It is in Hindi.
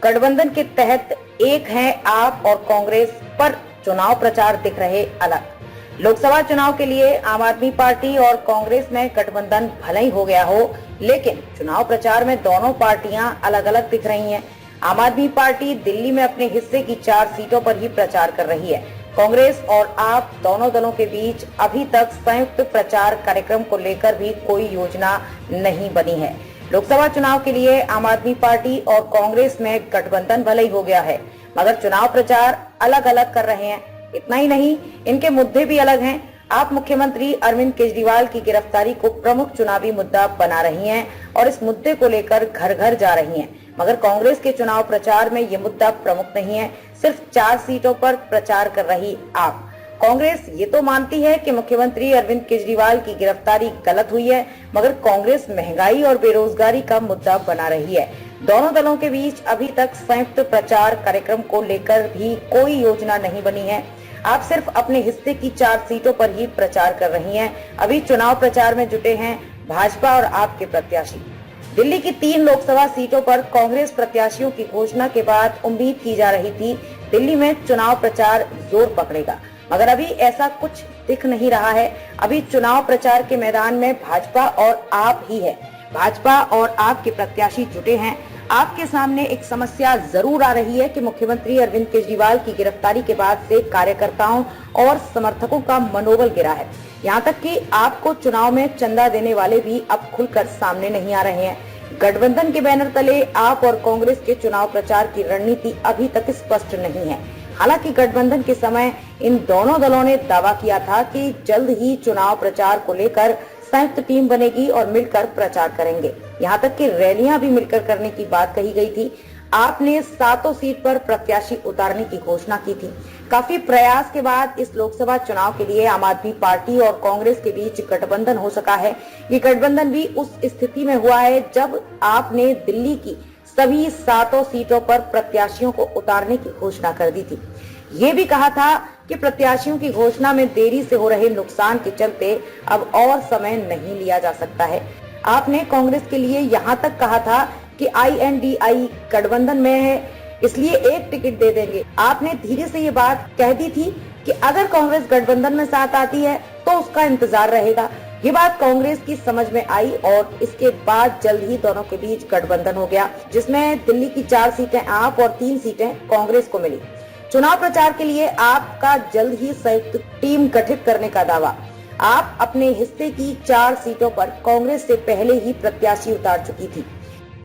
गठबंधन के तहत एक है आप और कांग्रेस, पर चुनाव प्रचार दिख रहे अलग। लोकसभा चुनाव के लिए आम आदमी पार्टी और कांग्रेस में गठबंधन भले ही हो गया हो, लेकिन चुनाव प्रचार में दोनों पार्टियां अलग अलग दिख रही हैं। आम आदमी पार्टी दिल्ली में अपने हिस्से की 4 सीटों पर ही प्रचार कर रही है। कांग्रेस और आप दोनों दलों के बीच अभी तक संयुक्त प्रचार कार्यक्रम को लेकर भी कोई योजना नहीं बनी है। लोकसभा चुनाव के लिए आम आदमी पार्टी और कांग्रेस में गठबंधन भले ही हो गया है, मगर चुनाव प्रचार अलग अलग कर रहे हैं। इतना ही नहीं, इनके मुद्दे भी अलग हैं। आप मुख्यमंत्री अरविंद केजरीवाल की गिरफ्तारी को प्रमुख चुनावी मुद्दा बना रही हैं और इस मुद्दे को लेकर घर घर जा रही हैं, मगर कांग्रेस के चुनाव प्रचार में ये मुद्दा प्रमुख नहीं है। सिर्फ 4 सीटों पर प्रचार कर रही आप। कांग्रेस ये तो मानती है कि मुख्यमंत्री अरविंद केजरीवाल की गिरफ्तारी गलत हुई है, मगर कांग्रेस महंगाई और बेरोजगारी का मुद्दा बना रही है। दोनों दलों के बीच अभी तक संयुक्त प्रचार कार्यक्रम को लेकर भी कोई योजना नहीं बनी है। आप सिर्फ अपने हिस्से की 4 सीटों पर ही प्रचार कर रही हैं। अभी चुनाव प्रचार में जुटे हैं भाजपा और आपके प्रत्याशी। दिल्ली की 3 लोकसभा सीटों पर कांग्रेस प्रत्याशियों की घोषणा के बाद उम्मीद की जा रही थी दिल्ली में चुनाव प्रचार जोर पकड़ेगा, मगर अभी ऐसा कुछ दिख नहीं रहा है। अभी चुनाव प्रचार के मैदान में भाजपा और आप ही है। भाजपा और आपके प्रत्याशी जुटे हैं। आपके सामने एक समस्या जरूर आ रही है कि मुख्यमंत्री अरविंद केजरीवाल की गिरफ्तारी के बाद से कार्यकर्ताओं और समर्थकों का मनोबल गिरा है। यहाँ तक कि आपको चुनाव में चंदा देने वाले भी अब खुलकर सामने नहीं आ रहे हैं। गठबंधन के बैनर तले आप और कांग्रेस के चुनाव प्रचार की रणनीति अभी तक स्पष्ट नहीं है। हालांकि गठबंधन के समय इन दोनों दलों ने दावा किया था कि जल्द ही चुनाव प्रचार को लेकर संयुक्त टीम बनेगी और मिलकर प्रचार करेंगे। यहाँ तक कि रैलियां भी मिलकर करने की बात कही गई थी। आपने 7 सीट पर प्रत्याशी उतारने की घोषणा की थी। काफी प्रयास के बाद इस लोकसभा चुनाव के लिए आम आदमी पार्टी और कांग्रेस के बीच गठबंधन हो सका है। ये गठबंधन भी उस स्थिति में हुआ है जब आपने दिल्ली की सभी 7 सीटों पर प्रत्याशियों को उतारने की घोषणा कर दी थी। ये भी कहा था कि प्रत्याशियों की घोषणा में देरी से हो रहे नुकसान के चलते अब और समय नहीं लिया जा सकता है। आपने कांग्रेस के लिए यहाँ तक कहा था कि INDI गठबंधन में है, इसलिए एक टिकट दे देंगे। आपने धीरे से ये बात कह दी थी कि अगर कांग्रेस गठबंधन में साथ आती है तो उसका इंतजार रहेगा। ये बात कांग्रेस की समझ में आई और इसके बाद जल्द ही दोनों के बीच गठबंधन हो गया, जिसमें दिल्ली की 4 सीटें आप और 3 सीटें कांग्रेस को मिली। चुनाव प्रचार के लिए आपका जल्द ही संयुक्त टीम गठित करने का दावा। आप अपने हिस्से की 4 सीटों पर कांग्रेस से पहले ही प्रत्याशी उतार चुकी थी।